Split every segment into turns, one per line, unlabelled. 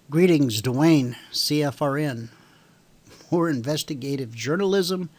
Greetings, Dwayne, CFRN. More investigative journalism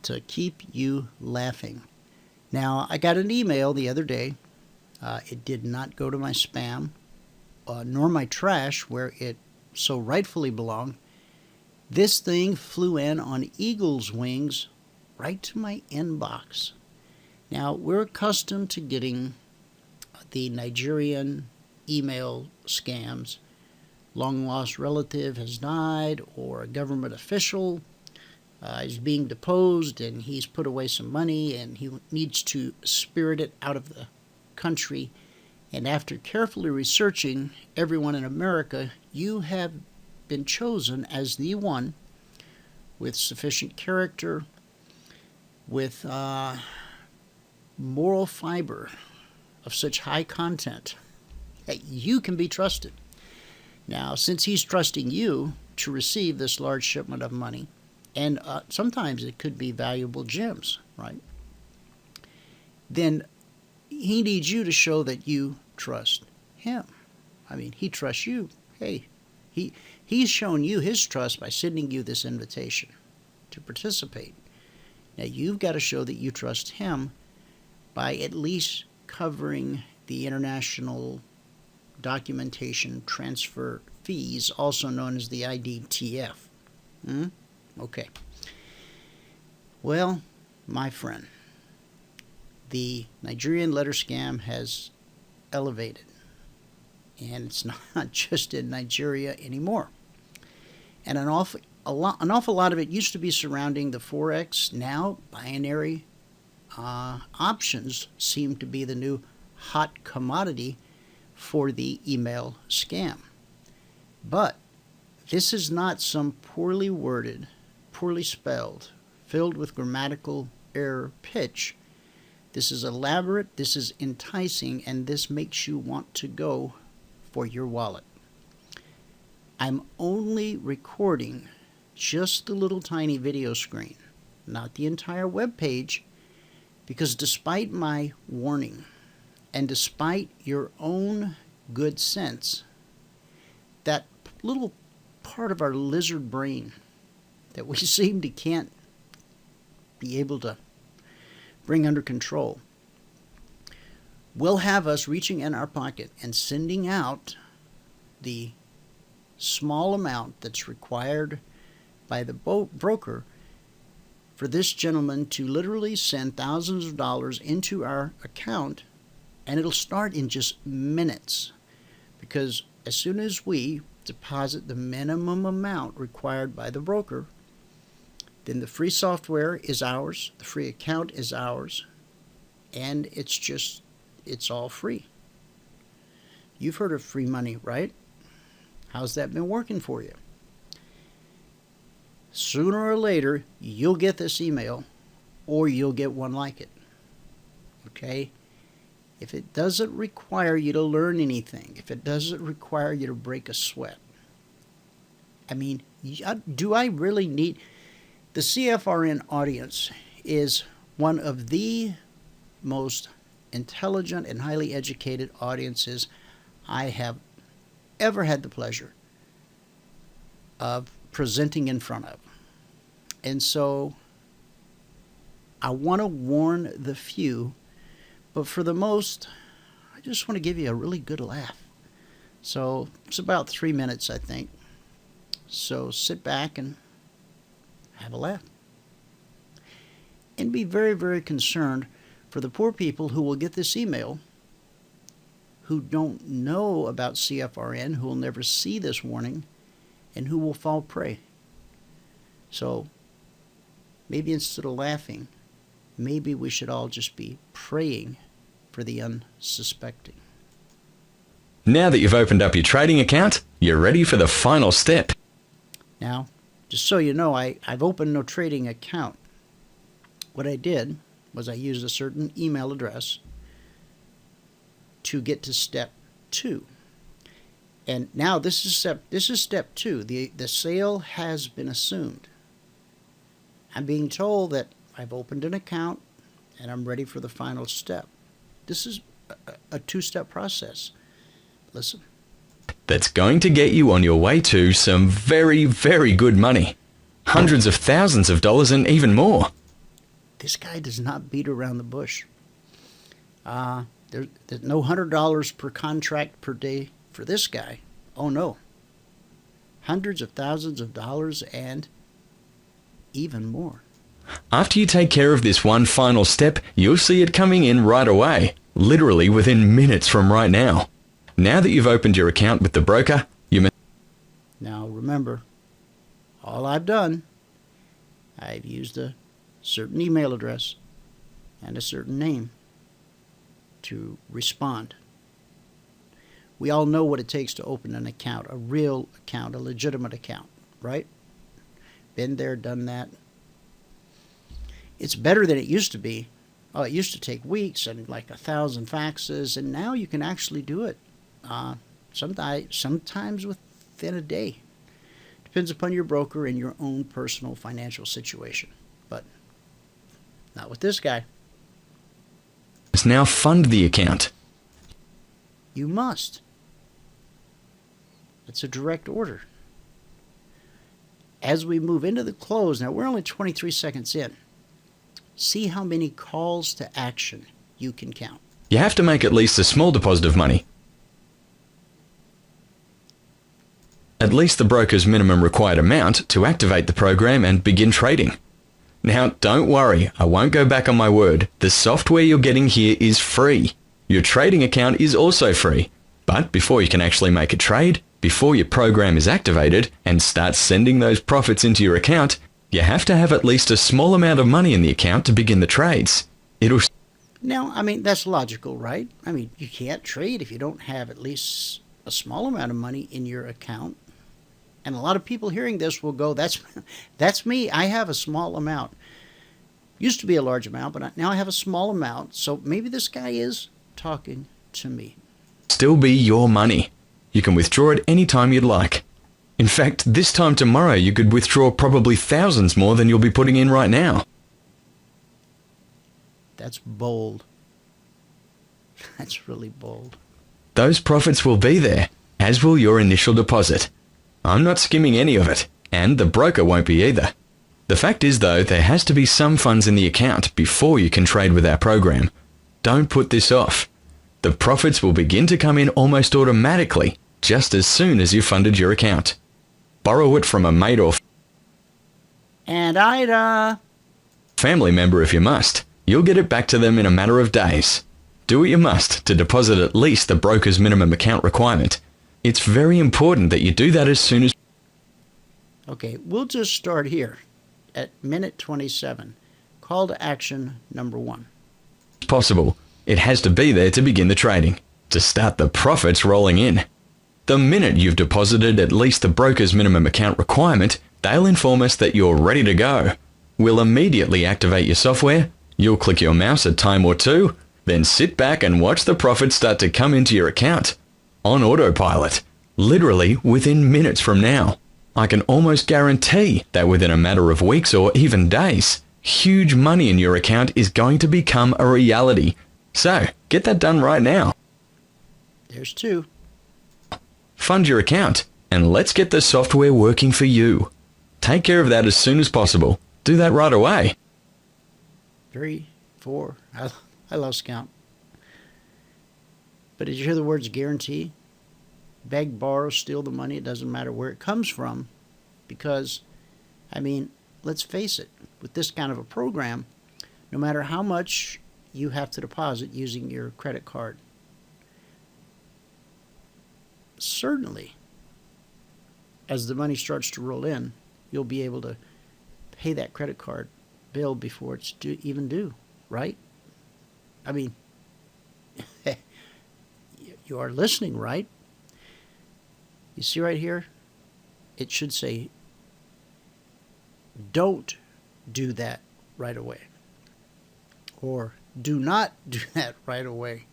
to keep you laughing. Now, I got an email the other day. It did not go to my spam, nor my trash, where it so rightfully belonged. This thing flew in on eagle's wings right to my inbox. Now, we're accustomed to getting the Nigerian email scams. Long lost relative has died, or a government official is being deposed and he's put away some money and he needs to spirit it out of the country. And after carefully researching everyone in America, you have been chosen as the one with sufficient character, with moral fiber of such high content that you can be trusted. Now, since he's trusting you to receive this large shipment of money, and sometimes it could be valuable gems, right? Then he needs you to show that you trust him. I mean, he trusts you. Hey, he's shown you his trust by sending you this invitation to participate. Now, you've got to show that you trust him by at least covering the international documentation transfer fees, also known as the IDTF. Okay. Well, my friend, the Nigerian letter scam has elevated, and it's not just in Nigeria anymore. And an awful lot of it used to be surrounding the Forex. Now, binary options seem to be the new hot commodity for the email scam. But this is not some poorly worded, poorly spelled, filled with grammatical error pitch. This is elaborate, this is enticing, and this makes you want to go for your wallet. I'm only recording just the little tiny video screen, not the entire web page, because despite my warning, and despite your own good sense, that little part of our lizard brain that we seem to can't be able to bring under control will have us reaching in our pocket and sending out the small amount that's required by the broker for this gentleman to literally send thousands of dollars into our account. And it'll start in just minutes, because as soon as we deposit the minimum amount required by the broker, then the free software is ours, the free account is ours, and it's all free. You've heard of free money, right? How's that been working for you? Sooner or later, you'll get this email, or you'll get one like it. Okay? If it doesn't require you to learn anything, if it doesn't require you to break a sweat, I mean, do I really need... The CFRN audience is one of the most intelligent and highly educated audiences I have ever had the pleasure of presenting in front of. And so I want to warn the few, but for the most, I just want to give you a really good laugh. So it's about 3 minutes, I think. So sit back and have a laugh. And be very, very concerned for the poor people who will get this email, who don't know about CFRN, who will never see this warning, and who will fall prey. So maybe instead of laughing, maybe we should all just be praying for the unsuspecting.
Now that you've opened up your trading account, you're ready for the final step.
Now, just so you know, I've opened no trading account. What I did was I used a certain email address to get to step 2. And now this is step 2. The sale has been assumed. I'm being told that I've opened an account and I'm ready for the final step. This is a 2-step process. Listen.
that's going to get you on your way to some very, very good money. Hundreds of thousands of dollars and even more.
This guy does not beat around the bush. There's no $100 per contract per day for this guy. Oh no. Hundreds of thousands of dollars and even more.
After you take care of this one final step, you'll see it coming in right away, literally within minutes from right now. Now that you've opened your account with the broker,
Now remember, all I've done, I've used a certain email address and a certain name to respond. We all know what it takes to open an account, a real account, a legitimate account, right? Been there, done that. It's better than it used to be. Oh, it used to take weeks and like 1,000 faxes, and now you can actually do it. Sometimes within a day. Depends upon your broker and your own personal financial situation. But not with this guy.
must now fund the account.
You must. It's a direct order. As we move into the close, now we're only 23 seconds in. See how many calls to action you can count.
You have to make at least a small deposit of money. At least the broker's minimum required amount to activate the program and begin trading. Now, don't worry, I won't go back on my word. The software you're getting here is free. Your trading account is also free. But before you can actually make a trade, before your program is activated and start sending those profits into your account, you have to have at least a small amount of money in the account to begin the trades.
Now, I mean, that's logical, right? I mean, you can't trade if you don't have at least a small amount of money in your account. And a lot of people hearing this will go, that's me. I have a small amount. Used to be a large amount, but now I have a small amount. So maybe this guy is talking to me.
Still be your money. You can withdraw it any time you'd like. In fact, this time tomorrow you could withdraw probably thousands more than you'll be putting in right now.
That's bold. That's really bold.
Those profits will be there, as will your initial deposit. I'm not skimming any of it, and the broker won't be either. The fact is though, there has to be some funds in the account before you can trade with our program. Don't put this off. The profits will begin to come in almost automatically, just as soon as you've funded your account. Borrow it from a mate or family member if you must. You'll get it back to them in a matter of days. Do what you must to deposit at least the broker's minimum account requirement. It's very important that you do that as soon as...
Okay, we'll just start here at minute 27. Call to action number 1.
possible. It has to be there to begin the trading, to start the profits rolling in. The minute you've deposited at least the broker's minimum account requirement, they'll inform us that you're ready to go. We'll immediately activate your software. You'll click your mouse a time or two, then sit back and watch the profits start to come into your account. On autopilot, literally within minutes from now. I can almost guarantee that within a matter of weeks or even days, huge money in your account is going to become a reality. So, get that done right now.
There's 2.
Fund your account, and let's get the software working for you. Take care of that as soon as possible. Do that right away.
3, 4. I lost count. But did you hear the words guarantee? Beg, borrow, steal the money. It doesn't matter where it comes from. Because, I mean, let's face it. With this kind of a program, no matter how much you have to deposit using your credit card, certainly, as the money starts to roll in, you'll be able to pay that credit card bill before it's even due, right? I mean, you are listening, right? You see right here? It should say, don't do that right away. Or do not do that right away.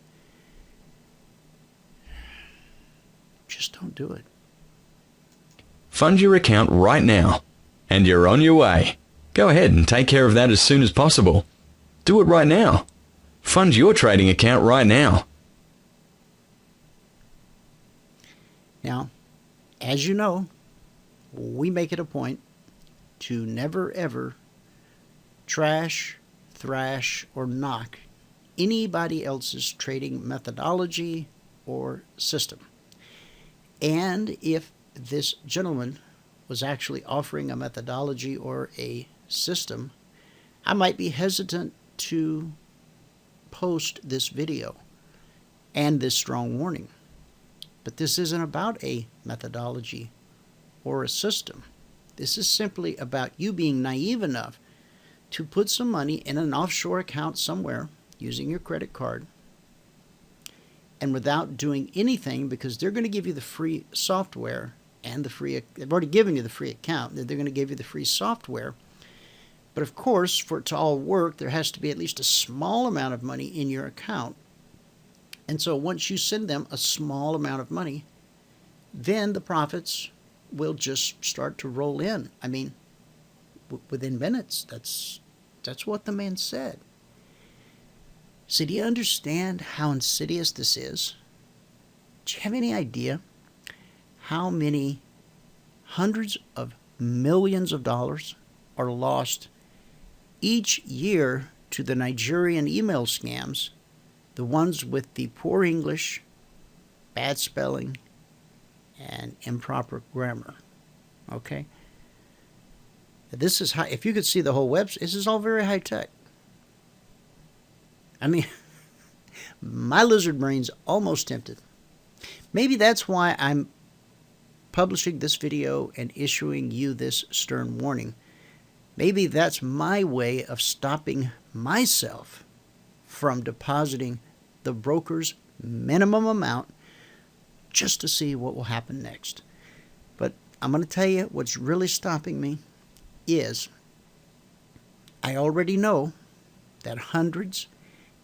Just don't do it.
Fund your account right now, and you're on your way. Go ahead and take care of that as soon as possible. Do it right now. Fund your trading account right now.
Now, as you know, we make it a point to never ever trash, thrash, or knock anybody else's trading methodology or system. And if this gentleman was actually offering a methodology or a system, I might be hesitant to post this video and this strong warning. But this isn't about a methodology or a system. This is simply about you being naive enough to put some money in an offshore account somewhere using your credit card, and without doing anything, because they're going to give you the free software and they've already given you the free account, they're going to give you the free software. But of course, for it to all work, there has to be at least a small amount of money in your account. And so once you send them a small amount of money, then the profits will just start to roll in. I mean, within minutes. That's what the man said. So do you understand how insidious this is? Do you have any idea how many hundreds of millions of dollars are lost each year to the Nigerian email scams, the ones with the poor English, bad spelling, and improper grammar? Okay? This is high. If you could see the whole website, this is all very high tech. I mean, my lizard brain's almost tempted. Maybe that's why I'm publishing this video and issuing you this stern warning. Maybe that's my way of stopping myself from depositing the broker's minimum amount just to see what will happen next. But I'm going to tell you what's really stopping me is I already know that hundreds,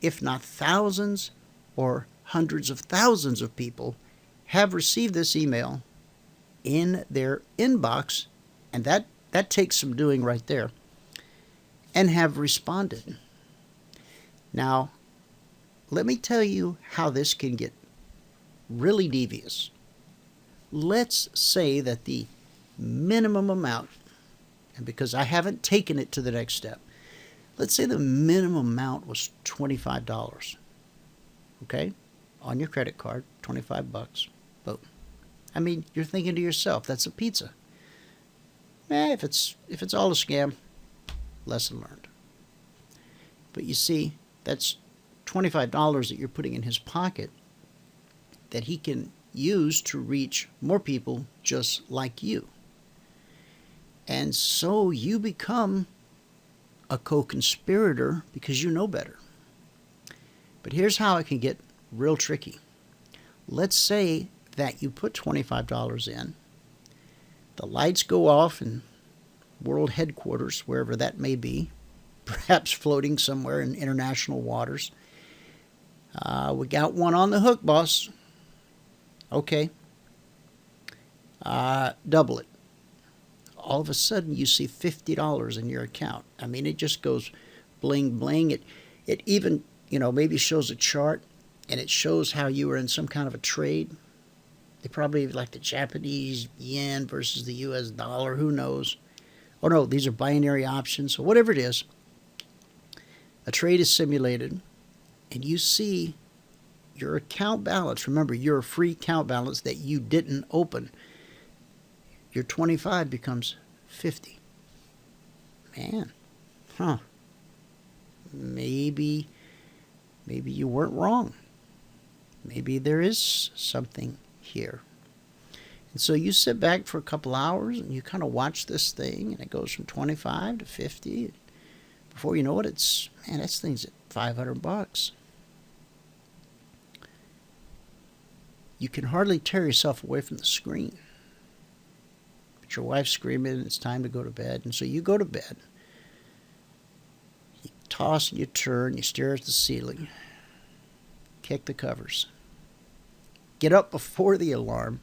if not thousands, or hundreds of thousands of people have received this email in their inbox, and that takes some doing right there, and have responded. Now, let me tell you how this can get really devious. Let's say that the minimum amount, and because I haven't taken it to the next step, let's say the minimum amount was $25. Okay? On your credit card, $25. Boom. I mean, you're thinking to yourself, that's a pizza. If it's all a scam, lesson learned. But you see, that's $25 that you're putting in his pocket that he can use to reach more people just like you. And so you become a co-conspirator because you know better. But here's how it can get real tricky. Let's say that you put $25 in. The lights go off in world headquarters, wherever that may be, perhaps floating somewhere in international waters. We got one on the hook, boss. Okay. Double it. All of a sudden, you see $50 in your account. I mean, it just goes bling, bling. It even, maybe shows a chart, and it shows how you were in some kind of a trade. They probably like the Japanese yen versus the U.S. dollar. Who knows? Oh, no, these are binary options. So whatever it is, a trade is simulated, and you see your account balance. Remember, your free account balance that you didn't open. Your 25 becomes 50. Man, maybe you weren't wrong. Maybe there is something here. And so you sit back for a couple hours and you kind of watch this thing, and it goes from 25 to 50. Before you know it, that thing's at $500. You can hardly tear yourself away from the screen. But your wife's screaming, it's time to go to bed. And so you go to bed. You toss and you turn, you stare at the ceiling. Kick the covers. Get up before the alarm.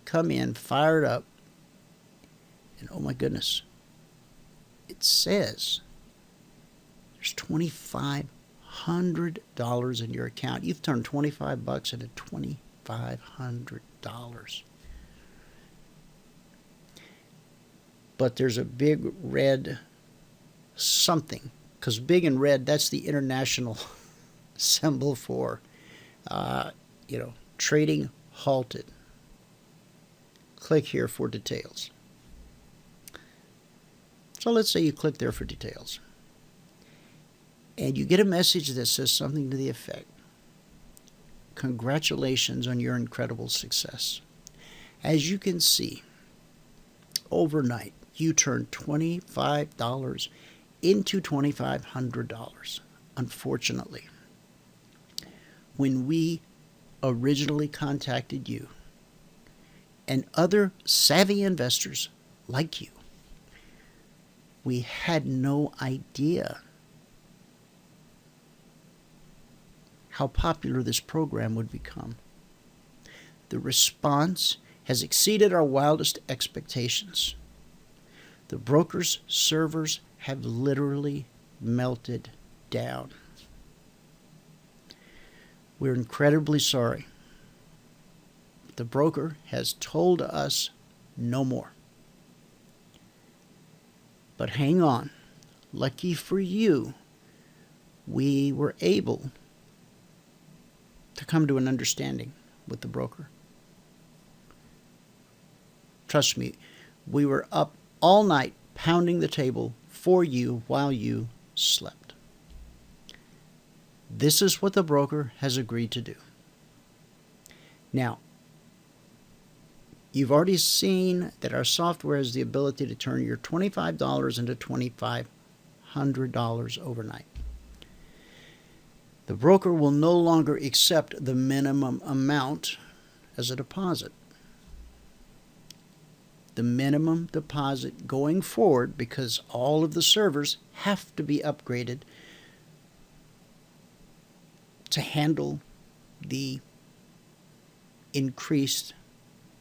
Come in, fired up. And oh my goodness. It says there's $2,500 in your account. You've turned $25 into $2,500. But there's a big red something, because big and red, that's the international symbol for, trading halted. Click here for details. So let's say you click there for details. And you get a message that says something to the effect, congratulations on your incredible success. As you can see, overnight, you turned $25 into $2,500. Unfortunately, when we originally contacted you and other savvy investors like you, we had no idea how popular this program would become. The response has exceeded our wildest expectations. The broker's servers have literally melted down. We're incredibly sorry. The broker has told us no more. But hang on. Lucky for you, we were able to come to an understanding with the broker. Trust me, we were up all night pounding the table for you while you slept. This is what the broker has agreed to do. Now, you've already seen that our software has the ability to turn your $25 into $2,500 overnight. The broker will no longer accept the minimum amount as a deposit. The minimum deposit going forward, because all of the servers have to be upgraded to handle the increased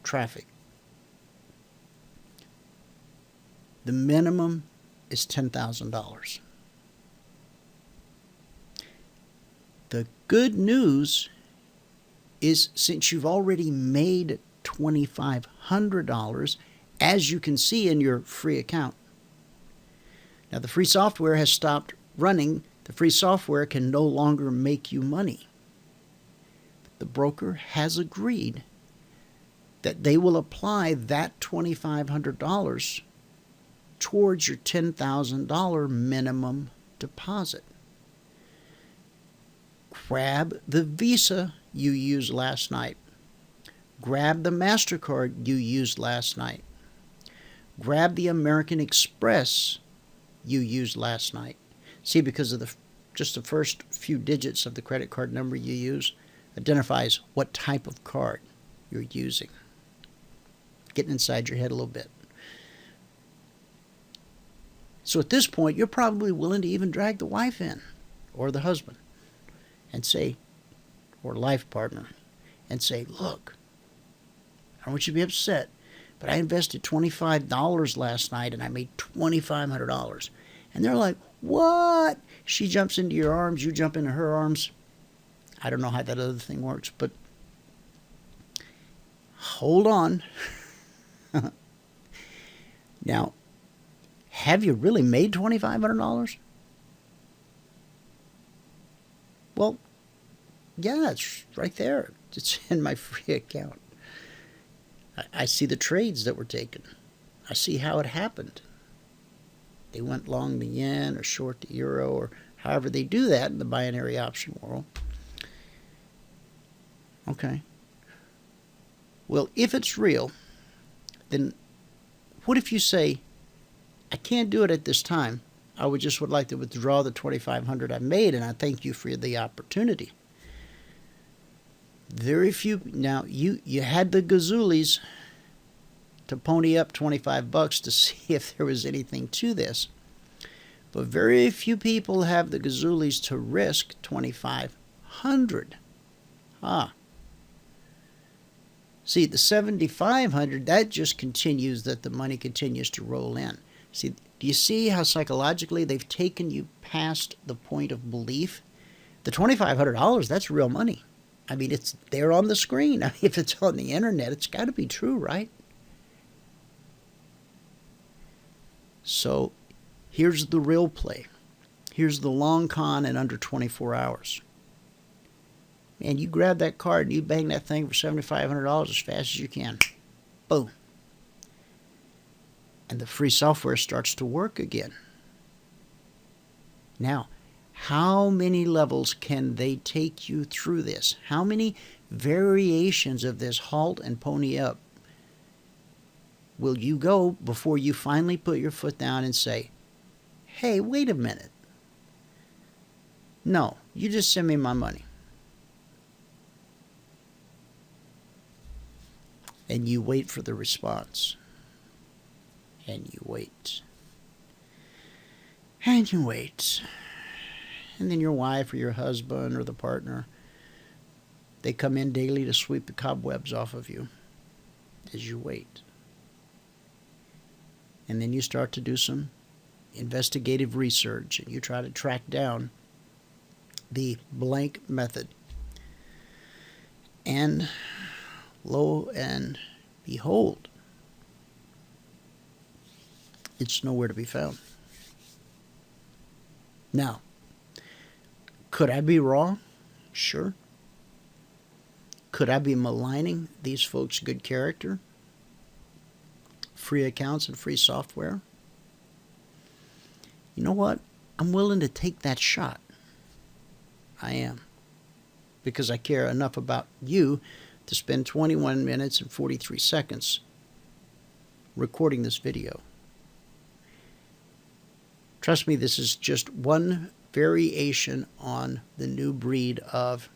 traffic. The minimum is $10,000. The good news is, since you've already made $2,500, as you can see in your free account. Now, the free software has stopped running. The free software can no longer make you money. But the broker has agreed that they will apply that $2,500 towards your $10,000 minimum deposit. Grab the Visa you used last night. Grab the MasterCard you used last night. Grab the American Express you used last night. See, because of just the first few digits of the credit card number you use identifies what type of card you're using. Getting inside your head a little bit. So at this point, you're probably willing to even drag the wife in, or the husband, and say, or life partner, and say, look, I don't want you to be upset, but I invested $25 last night and I made $2,500. And they're like, what? She jumps into your arms, you jump into her arms. I don't know how that other thing works, but hold on. Now, have you really made $2,500? Well, yeah, it's right there. It's in my free account. I see the trades that were taken. I see how it happened. They went long the yen or short the euro, or however they do that in the binary option world. Okay. Well, if it's real, then what if you say, I can't do it at this time. I would like to withdraw the $2,500 I made, and I thank you for the opportunity. Very few. Now, you had the gazoolies to pony up $25 to see if there was anything to this. But very few people have the gazoolies to risk $2,500. See, the $7,500, that just continues, that the money continues to roll in. See, do you see how psychologically they've taken you past the point of belief? The $2,500, that's real money. I mean, it's there on the screen. I mean, if it's on the internet, it's got to be true, right? So here's the real play. Here's the long con in under 24 hours. Man, you grab that card and you bang that thing for $7,500 as fast as you can. Boom. And the free software starts to work again. Now, how many levels can they take you through this? How many variations of this halt and pony up will you go before you finally put your foot down and say, hey, wait a minute. No, you just send me my money. And you wait for the response. And you wait. And you wait. And then your wife or your husband or the partner, they come in daily to sweep the cobwebs off of you as you wait. And then you start to do some investigative research and you try to track down the blank method. And lo and behold, it's nowhere to be found. Now, could I be wrong? Sure. Could I be maligning these folks' good character? Free accounts and free software? You know what? I'm willing to take that shot. I am. Because I care enough about you to spend 21 minutes and 43 seconds recording this video. Trust me, this is just one variation on the new breed of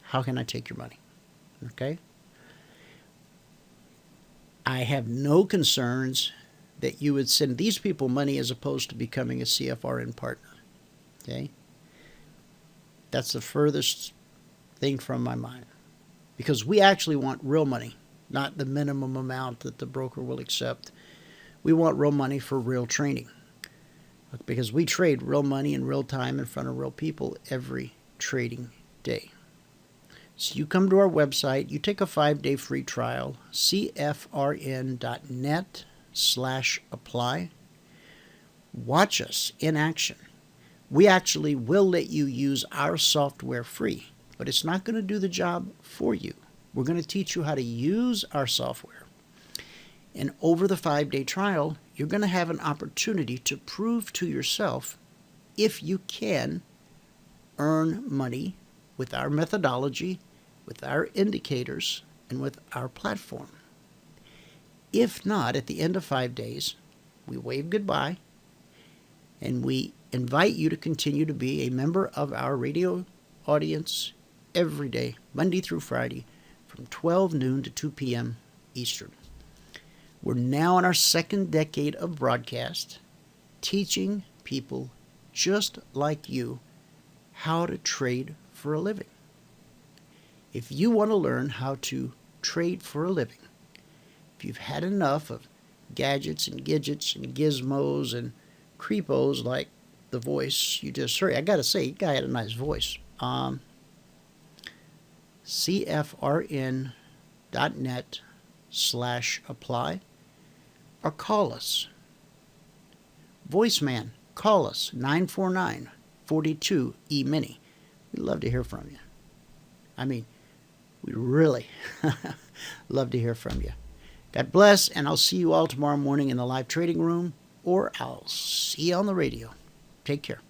how can I take your money? Okay? I have no concerns that you would send these people money as opposed to becoming a CFRN partner. Okay? That's the furthest thing from my mind. Because we actually want real money, not the minimum amount that the broker will accept. We want real money for real training. Because we trade real money in real time in front of real people every trading day. So you come to our website, you take a 5-day free trial, cfrn.net/apply. Watch us in action. We actually will let you use our software free, but it's not going to do the job for you. We're going to teach you how to use our software. And over the 5-day trial, you're going to have an opportunity to prove to yourself if you can earn money with our methodology, with our indicators, and with our platform. If not, at the end of 5 days, we wave goodbye and we invite you to continue to be a member of our radio audience every day, Monday through Friday, from 12 noon to 2 p.m. Eastern. We're now in our second decade of broadcast, teaching people just like you how to trade for a living. If you want to learn how to trade for a living, if you've had enough of gadgets and gidgets and gizmos and creepos like the voice you just heard, I got to say, the guy had a nice voice. CFRN.net/apply. Or call us. Voiceman, call us, 949-42-EMINI. We'd love to hear from you. I mean, we really love to hear from you. God bless, and I'll see you all tomorrow morning in the live trading room, or I'll see you on the radio. Take care.